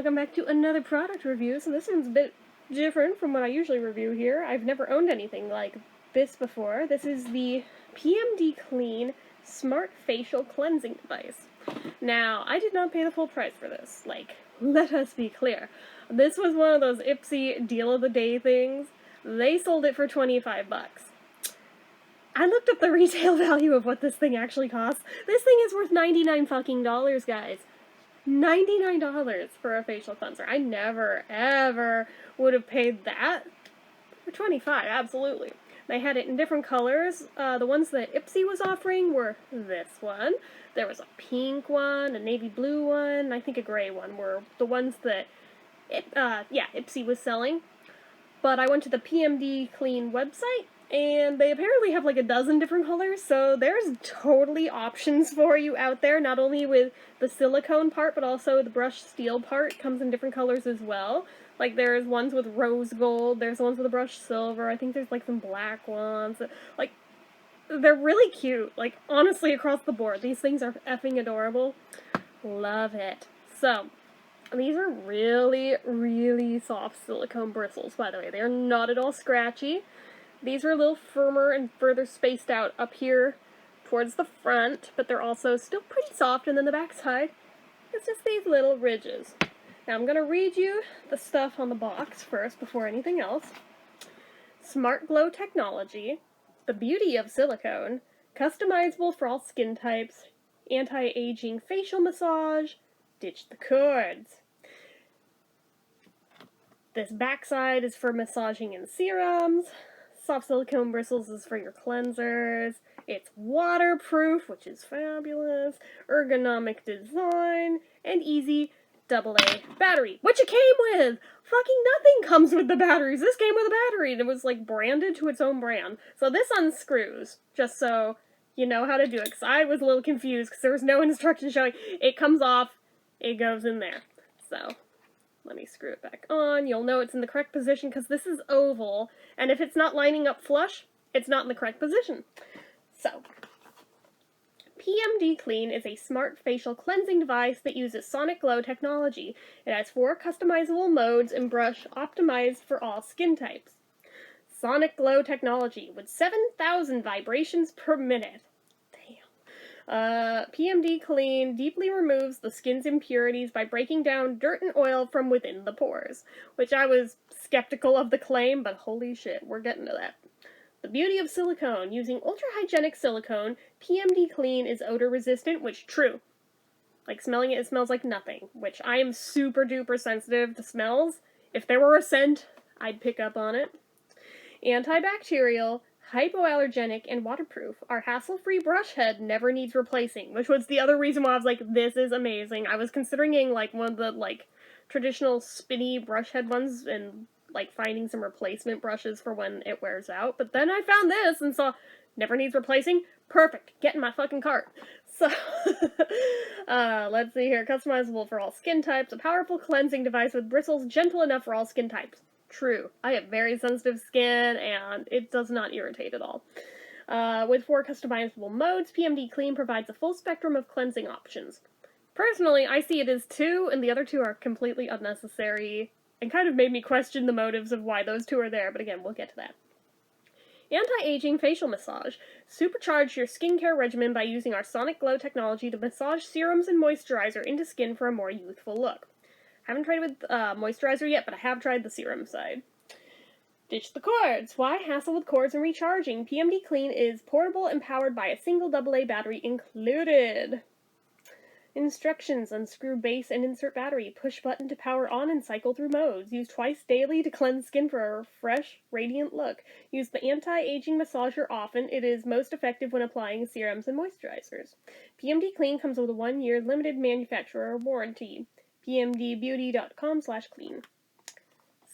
welcome back to another product review. So this one's a bit different from what I usually review here. I've never owned anything like this before. This is the PMD Clean Smart Facial Cleansing Device. Now, I did not pay the full price for this. Like, let us be clear. This was one of those Ipsy deal of the day things. They sold it for 25 bucks. I looked up the retail value of what this thing actually costs. This thing is worth $99 fucking dollars, guys. $99 for a facial cleanser. I never, ever would have paid that for 25, absolutely. They had it in different colors. The ones that Ipsy was offering were this one. There was a pink one, a navy blue one, I think a gray one were the ones that Ipsy was selling. But I went to the PMD Clean website, and they apparently have like a dozen different colors, so there's totally options for you out there, not only with the silicone part, but also the brushed steel part comes in different colors as well. Like, there's ones with rose gold, there's ones with a brushed silver, I think there's like some black ones. Like, they're really cute. Like, honestly, across the board, these things are effing adorable. Love it. So, these are really, really soft silicone bristles, by the way. They're not at all scratchy. These are a little firmer and further spaced out up here towards the front, but they're also still pretty soft, and then the back side, it's just these little ridges. Now I'm going to read you the stuff on the box first before anything else. Smart Glow technology, the beauty of silicone, customizable for all skin types, anti-aging facial massage, ditch the cords. This backside is for massaging and serums. Soft silicone bristles is for your cleansers. It's waterproof, which is fabulous. Ergonomic design. And easy AA battery, which it came with! Fucking nothing comes with the batteries. This came with a battery, and it was, like, branded to its own brand. So this unscrews, just so you know how to do it, because I was a little confused, because there was no instruction showing. It comes off, it goes in there. So, let me screw it back on. You'll know it's in the correct position because this is oval, and if it's not lining up flush, it's not in the correct position. So, PMD Clean is a smart facial cleansing device that uses sonic glow technology. It has 4 customizable modes and brush optimized for all skin types. Sonic glow technology with 7,000 vibrations per minute. PMD Clean deeply removes the skin's impurities by breaking down dirt and oil from within the pores, which I was skeptical of the claim, but holy shit, we're getting to that. The beauty of silicone. Using ultra-hygienic silicone, PMD Clean is odor-resistant, which, true. Like, smelling it, it smells like nothing, which I am super-duper sensitive to smells. If there were a scent, I'd pick up on it. Antibacterial, hypoallergenic, and waterproof. Our hassle-free brush head never needs replacing, which was the other reason why I was like, this is amazing. I was considering getting, like, one of the, like, traditional spinny brush head ones and, like, finding some replacement brushes for when it wears out, but then I found this and saw, never needs replacing? Perfect. Get in my fucking cart. So, let's see here. Customizable for all skin types. A powerful cleansing device with bristles gentle enough for all skin types. True. I have very sensitive skin, and it does not irritate at all. With 4 customizable modes, PMD Clean provides a full spectrum of cleansing options. Personally, I see it as 2, and the other 2 are completely unnecessary, and kind of made me question the motives of why those 2 are there, but again, we'll get to that. Anti-aging facial massage. Supercharge your skincare regimen by using our Sonic Glow technology to massage serums and moisturizer into skin for a more youthful look. Haven't tried with moisturizer yet, but I have tried the serum side. Ditch the cords. Why hassle with cords and recharging? PMD Clean is portable and powered by a single AA battery included. Instructions. Unscrew base and insert battery. Push button to power on and cycle through modes. Use twice daily to cleanse skin for a fresh, radiant look. Use the anti-aging massager often. It is most effective when applying serums and moisturizers. PMD Clean comes with a 1-year limited manufacturer warranty. pmdbeauty.com/clean.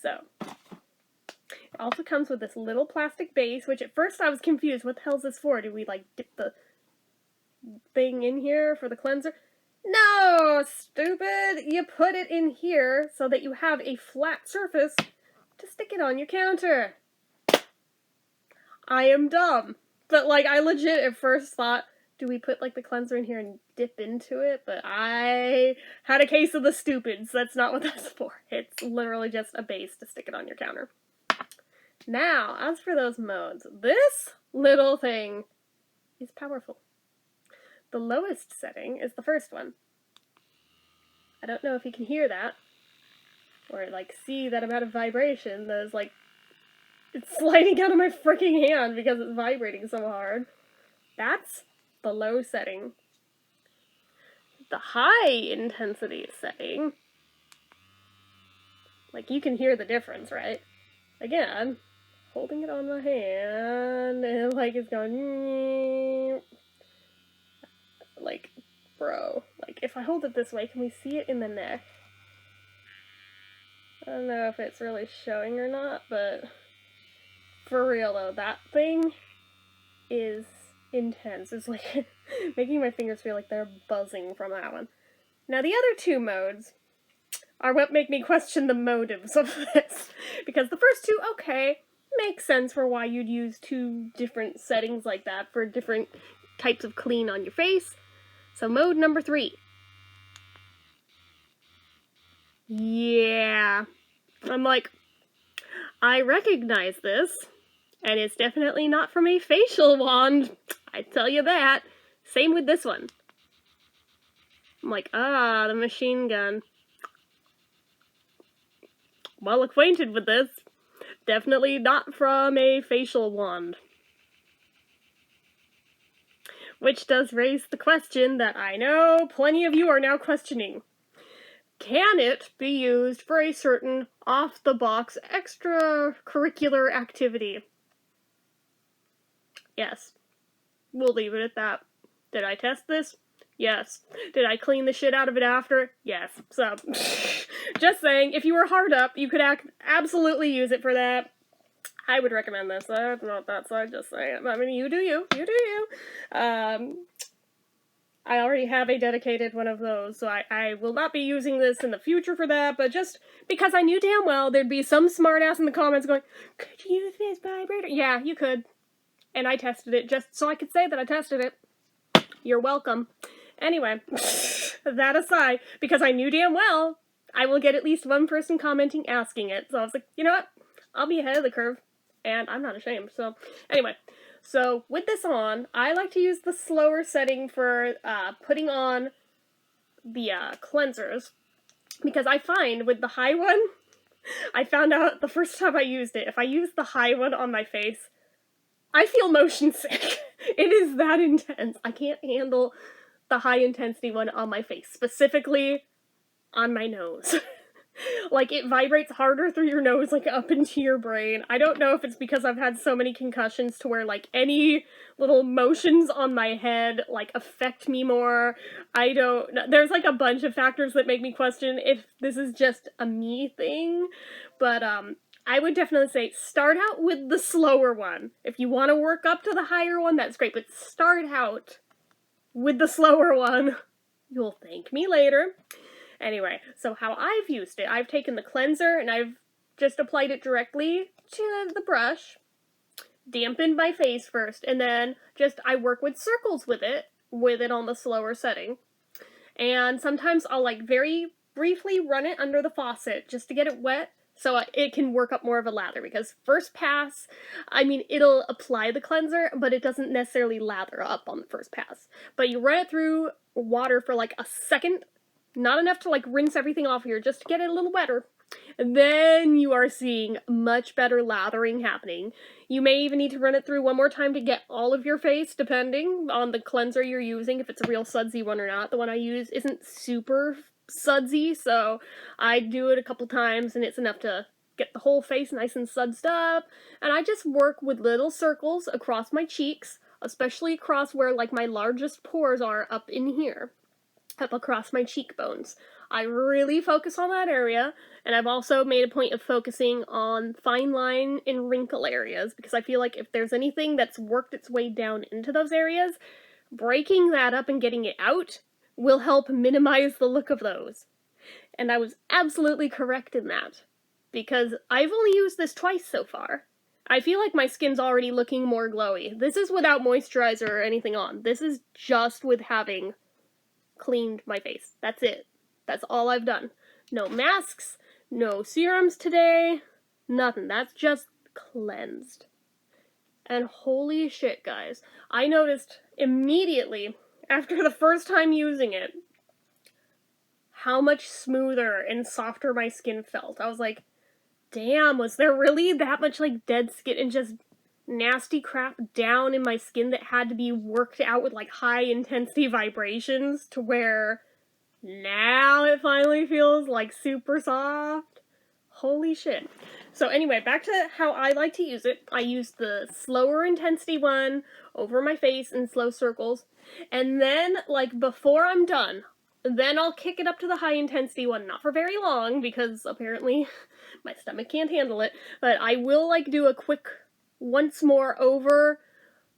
So, it also comes with this little plastic base, which at first I was confused. What the hell is this for? Do we, like, dip the thing in here for the cleanser? No, stupid! You put it in here so that you have a flat surface to stick it on your counter. I am dumb. But, like, I legit at first thought do we put like the cleanser in here and dip into it? But I had a case of the stupids. That's not what that's for. It's literally just a base to stick it on your counter. Now, as for those modes, this little thing is powerful. The lowest setting is the first one. I don't know if you can hear that, or like see that amount of vibration that is like, it's sliding out of my freaking hand because it's vibrating so hard. That's the low setting. The high intensity setting, like you can hear the difference, right? Again, holding it on my hand, and like it's going, like, bro, like if I hold it this way, can we see it in the neck? I don't know if it's really showing or not, but for real though, that thing is intense. It's like making my fingers feel like they're buzzing from that one. Now the other two modes are what make me question the motives of this. Because the first two, okay, makes sense for why you'd use two different settings like that for different types of clean on your face. So mode number 3. Yeah. I'm like, I recognize this, and it's definitely not from a facial wand. I tell you that. Same with this one. I'm like, the machine gun. Well acquainted with this. Definitely not from a facial wand. Which does raise the question that I know plenty of you are now questioning. Can it be used for a certain off-the-box extracurricular activity? Yes. We'll leave it at that. Did I test this? Yes. Did I clean the shit out of it after? Yes. So, just saying, if you were hard up, you could absolutely use it for that. I would recommend this. Not that side, just saying. I mean, you do you. You do you. I already have a dedicated one of those, so I will not be using this in the future for that, but just because I knew damn well there'd be some smartass in the comments going, could you use this vibrator? Yeah, you could. And I tested it just so I could say that I tested it. You're welcome. Anyway, that aside, because I knew damn well I will get at least one person commenting asking it, so I was like, you know what? I'll be ahead of the curve, and I'm not ashamed. So, anyway, so with this on, I like to use the slower setting for putting on the cleansers, because I find with the high one, I found out the first time I used it, if I use the high one on my face, I feel motion sick. It is that intense. I can't handle the high intensity one on my face, specifically on my nose. Like, it vibrates harder through your nose, like, up into your brain. I don't know if it's because I've had so many concussions to where, like, any little motions on my head, like, affect me more. I don't know. There's, like, a bunch of factors that make me question if this is just a me thing. But, I would definitely say start out with the slower one. If you want to work up to the higher one, that's great. But start out with the slower one. You'll thank me later. Anyway, so how I've used it, I've taken the cleanser and I've just applied it directly to the brush, dampened my face first, and then I work with circles with it on the slower setting. And sometimes I'll like very briefly run it under the faucet just to get it wet so it can work up more of a lather, because first pass, I mean, it'll apply the cleanser, but it doesn't necessarily lather up on the first pass. But you run it through water for like a second, not enough to like rinse everything off here, just to get it a little wetter. And then you are seeing much better lathering happening. You may even need to run it through one more time to get all of your face, depending on the cleanser you're using, if it's a real sudsy one or not. The one I use isn't super sudsy, so I do it a couple times and it's enough to get the whole face nice and sudsed up. And I just work with little circles across my cheeks, especially across where like my largest pores are up in here, up across my cheekbones. I really focus on that area, and I've also made a point of focusing on fine line and wrinkle areas, because I feel like if there's anything that's worked its way down into those areas, breaking that up and getting it out will help minimize the look of those. And I was absolutely correct in that, because I've only used this twice so far. I feel like my skin's already looking more glowy. This is without moisturizer or anything on. This is just with having cleaned my face. That's it. That's all I've done. No masks, no serums today, nothing. That's just cleansed. And holy shit, guys. I noticed immediately, after the first time using it, how much smoother and softer my skin felt. I was like, damn, was there really that much, like, dead skin and just nasty crap down in my skin that had to be worked out with, like, high-intensity vibrations to where now it finally feels, like, super soft? Holy shit. So anyway, back to how I like to use it. I use the slower intensity one over my face in slow circles, and then, like, before I'm done, then I'll kick it up to the high intensity one, not for very long, because apparently my stomach can't handle it, but I will, like, do a quick once more over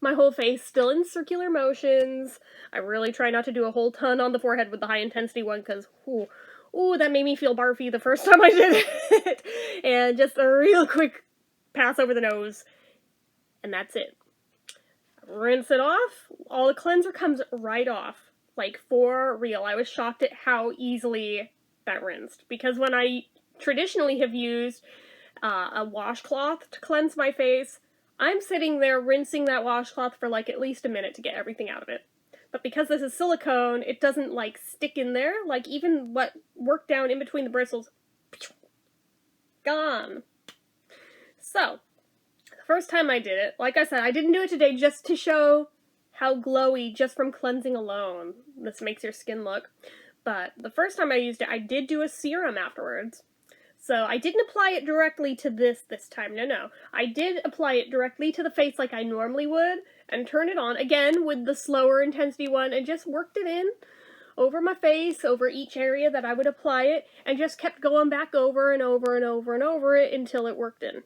my whole face, still in circular motions. I really try not to do a whole ton on the forehead with the high intensity one, because, ooh, that made me feel barfy the first time I did it. And just a real quick pass over the nose, and that's it. Rinse it off. All the cleanser comes right off. Like, for real. I was shocked at how easily that rinsed. Because when I traditionally have used a washcloth to cleanse my face, I'm sitting there rinsing that washcloth for, like, at least a minute to get everything out of it. But because this is silicone, it doesn't, like, stick in there. Like, even what worked down in between the bristles, gone. So, the first time I did it, like I said, I didn't do it today just to show how glowy just from cleansing alone this makes your skin look. But the first time I used it, I did do a serum afterwards. So I didn't apply it directly to this time, no. I did apply it directly to the face like I normally would, and turn it on, again, with the slower intensity one, and just worked it in over my face, over each area that I would apply it, and just kept going back over and over and over and over it until it worked in.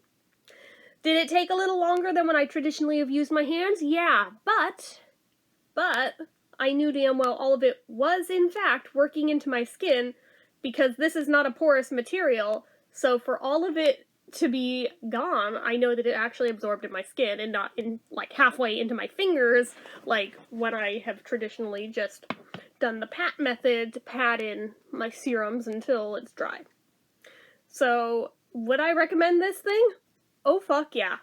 Did it take a little longer than when I traditionally have used my hands? Yeah, but I knew damn well all of it was, in fact, working into my skin, because this is not a porous material, so for all of it to be gone, I know that it actually absorbed in my skin, and not in, like, halfway into my fingers, like when I have traditionally just done the pat method to pat in my serums until it's dry. So, would I recommend this thing? Oh, fuck yeah.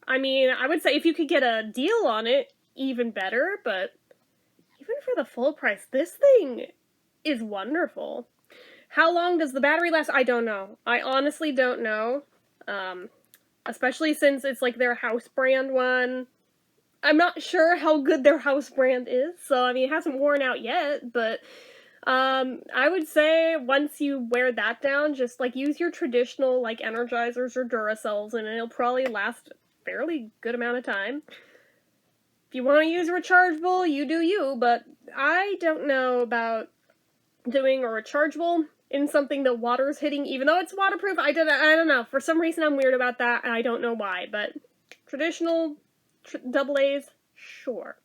I mean, I would say if you could get a deal on it, even better, but even for the full price, this thing is wonderful. How long does the battery last? I don't know. I honestly don't know. Especially since it's like their house brand one. I'm not sure how good their house brand is, so I mean, it hasn't worn out yet, but I would say once you wear that down, just like use your traditional like Energizers or Duracells, and it'll probably last a fairly good amount of time. If you want to use a rechargeable, you do you, but I don't know about doing a rechargeable in something that water's hitting, even though it's waterproof. I don't know. For some reason, I'm weird about that, and I don't know why, but traditional double A's, sure.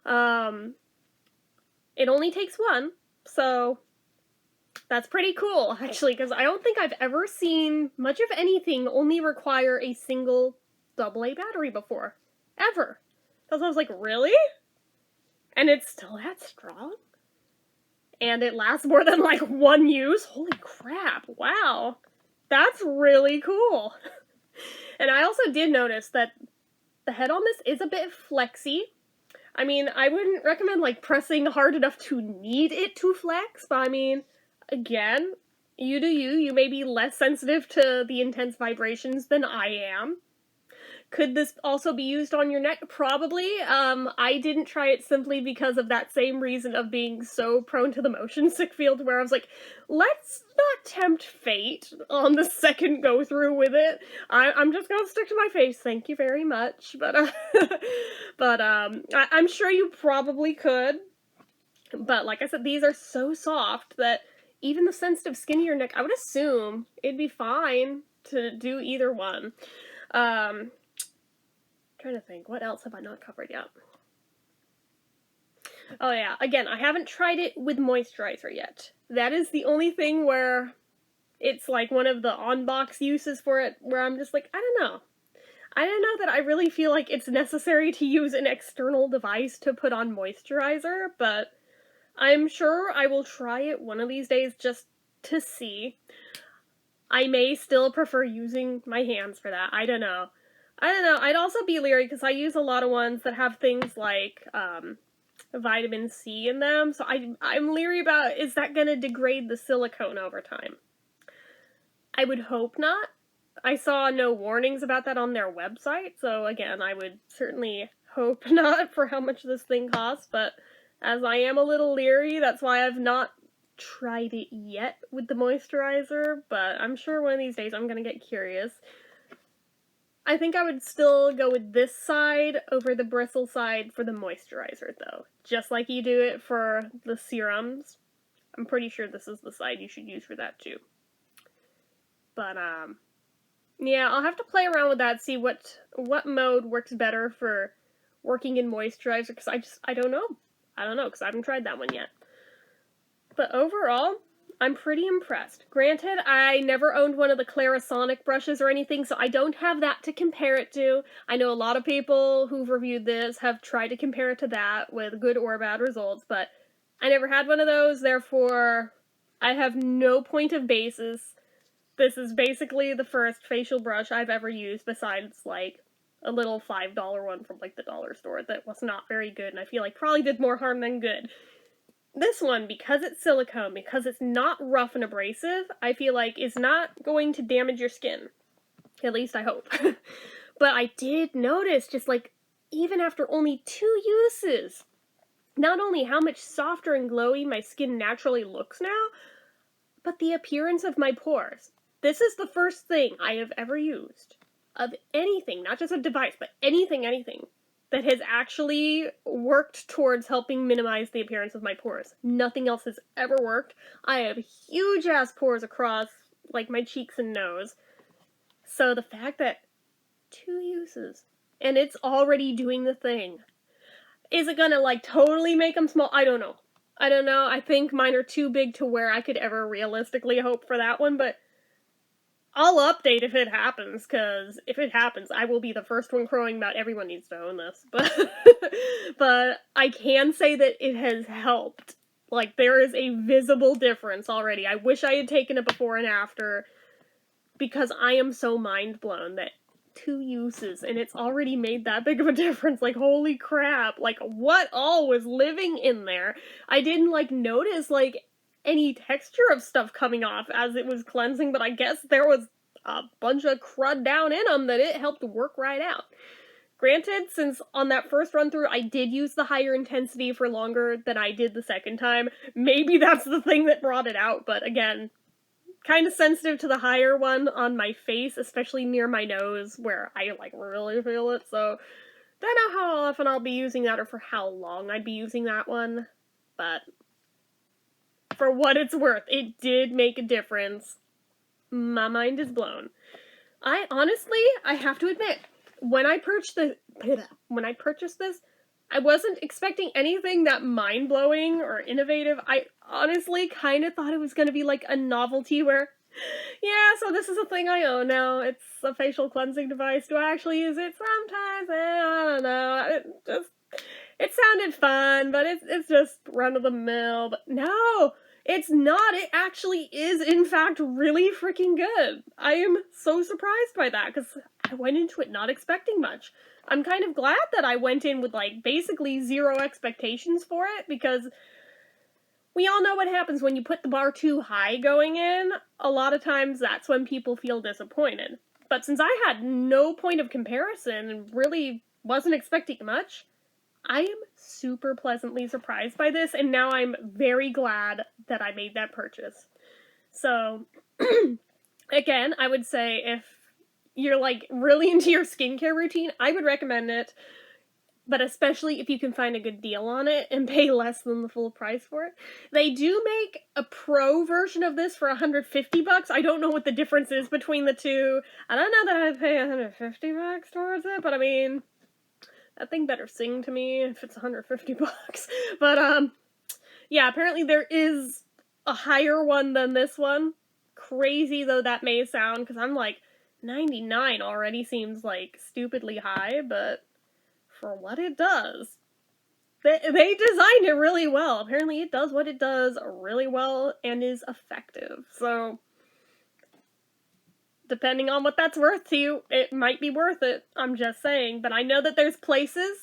It only takes one, so that's pretty cool, actually, because I don't think I've ever seen much of anything only require a single AA battery before. Ever. Because I was like, really? And it's still that strong? And it lasts more than, like, one use? Holy crap, wow. That's really cool. And I also did notice that the head on this is a bit flexy. I mean, I wouldn't recommend, like, pressing hard enough to need it to flex, but I mean, again, you do you. You may be less sensitive to the intense vibrations than I am. Could this also be used on your neck? Probably. I didn't try it simply because of that same reason of being so prone to the motion sick field, where I was like, let's not tempt fate on the second go through with it. I'm just gonna stick to my face, thank you very much. But, I'm sure you probably could. But like I said, these are so soft that even the sensitive skin of your neck, I would assume it'd be fine to do either one. Trying to think, what else have I not covered yet? Oh yeah, again, I haven't tried it with moisturizer yet. That is the only thing where it's like one of the on-box uses for it where I'm just like, I don't know. I don't know that I really feel like it's necessary to use an external device to put on moisturizer, but I'm sure I will try it one of these days just to see. I may still prefer using my hands for that. I don't know. I'd also be leery because I use a lot of ones that have things like vitamin C in them, so I'm leery about, is that going to degrade the silicone over time? I would hope not. I saw no warnings about that on their website, so again, I would certainly hope not for how much this thing costs, but as I am a little leery, that's why I've not tried it yet with the moisturizer, but I'm sure one of these days I'm gonna get curious. I think I would still go with this side over the bristle side for the moisturizer, though. Just like you do it for the serums. I'm pretty sure this is the side you should use for that, too. But, yeah, I'll have to play around with that, see what mode works better for working in moisturizer, because I don't know. I don't know, because I haven't tried that one yet. But overall, I'm pretty impressed. Granted, I never owned one of the Clarisonic brushes or anything, so I don't have that to compare it to. I know a lot of people who've reviewed this have tried to compare it to that with good or bad results, but I never had one of those, therefore I have no point of basis. This is basically the first facial brush I've ever used besides, like, a little $5 one from, like, the dollar store that was not very good, and I feel like probably did more harm than good. This one, because it's silicone, because it's not rough and abrasive, I feel like is not going to damage your skin. At least I hope. But I did notice, just like, even after only 2 uses, not only how much softer and glowy my skin naturally looks now, but the appearance of my pores. This is the first thing I have ever used of anything, not just a device, but anything, that has actually worked towards helping minimize the appearance of my pores. Nothing else has ever worked. I have huge ass pores across, like, my cheeks and nose. So the fact that 2 uses, and it's already doing the thing. Is it gonna, like, totally make them small? I don't know. I think mine are too big to where I could ever realistically hope for that one, but I'll update if it happens, because if it happens, I will be the first one crowing about everyone needs to own this. But I can say that it has helped. Like, there is a visible difference already. I wish I had taken it before and after, because I am so mind blown that 2 uses, and it's already made that big of a difference. Like, holy crap. Like, what all was living in there? I didn't, like, notice, like, any texture of stuff coming off as it was cleansing, but I guess there was a bunch of crud down in them that it helped work right out. Granted, since on that first run through I did use the higher intensity for longer than I did the second time, maybe that's the thing that brought it out, but again, kind of sensitive to the higher one on my face, especially near my nose, where I, like, really feel it, so don't know how often I'll be using that or for how long I'd be using that one, but for what it's worth, it did make a difference. My mind is blown. I have to admit, when I purchased this, I wasn't expecting anything that mind-blowing or innovative. I honestly kind of thought it was going to be like a novelty where, yeah, so this is a thing I own now. It's a facial cleansing device. Do I actually use it? Sometimes. I don't know. It sounded fun, but it's just run-of-the-mill. But no! It's not. It actually is, in fact, really freaking good. I am so surprised by that, because I went into it not expecting much. I'm kind of glad that I went in with, like, basically 0 expectations for it, because we all know what happens when you put the bar too high going in. A lot of times that's when people feel disappointed. But since I had no point of comparison and really wasn't expecting much, I am super pleasantly surprised by this, and now I'm very glad that I made that purchase. So, again, I would say if you're, like, really into your skincare routine, I would recommend it, but especially if you can find a good deal on it and pay less than the full price for it. They do make a pro version of this for $150. I don't know what the difference is between the two. I don't know that I'd pay $150 towards it, but I mean, that thing better sing to me if it's $150. But, yeah, apparently there is a higher one than this one. Crazy though that may sound, because I'm like, $99 already seems like stupidly high, but for what it does, they designed it really well. Apparently it does what it does really well and is effective. So, depending on what that's worth to you, it might be worth it. I'm just saying. But I know that there's places,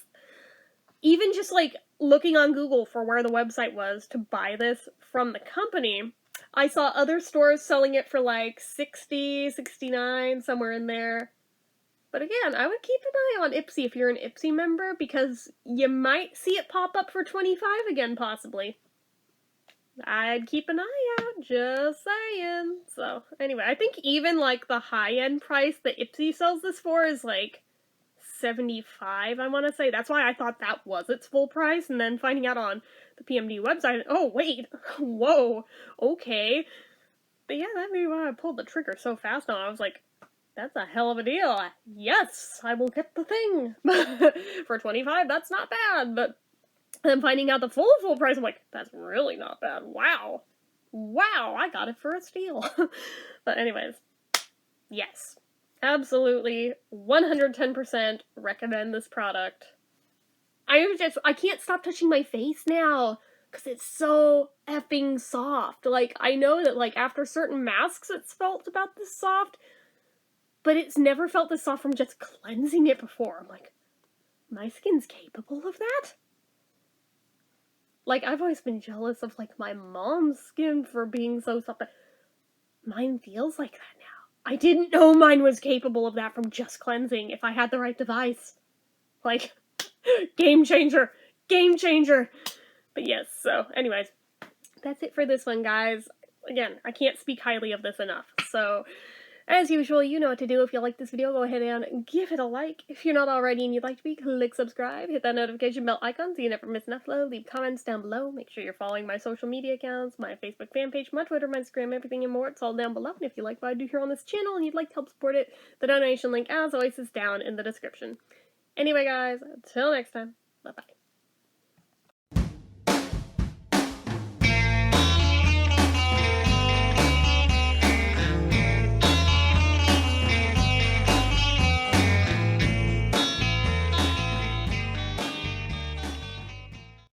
even just like looking on Google for where the website was to buy this from the company, I saw other stores selling it for like $60, $69, somewhere in there. But again, I would keep an eye on Ipsy if you're an Ipsy member, because you might see it pop up for $25 again, possibly. I'd keep an eye out, just saying. So, anyway, I think even, like, the high-end price that Ipsy sells this for is, like, $75, I want to say. That's why I thought that was its full price, and then finding out on the PMD website, oh, wait, whoa, okay. But yeah, that may be why I pulled the trigger so fast now. I was like, that's a hell of a deal. Yes, I will get the thing. For $25, that's not bad, but then finding out the full price, I'm like, that's really not bad. Wow. Wow, I got it for a steal. But anyways, yes. Absolutely, 110% recommend this product. I can't stop touching my face now, because it's so effing soft. Like, I know that, like, after certain masks it's felt about this soft, but it's never felt this soft from just cleansing it before. I'm like, my skin's capable of that? Like, I've always been jealous of, like, my mom's skin for being so soft, but mine feels like that now. I didn't know mine was capable of that from just cleansing if I had the right device. Like, game changer! Game changer! But yes, so, anyways, that's it for this one, guys. Again, I can't speak highly of this enough, so as usual, you know what to do. If you like this video, go ahead and give it a like. If you're not already and you'd like to be, click subscribe, hit that notification bell icon so you never miss an upload. Leave comments down below. Make sure you're following my social media accounts, my Facebook fan page, my Twitter, my Instagram, everything and more. It's all down below. And if you like what I do here on this channel and you'd like to help support it, the donation link, as always, is down in the description. Anyway, guys, until next time, bye-bye.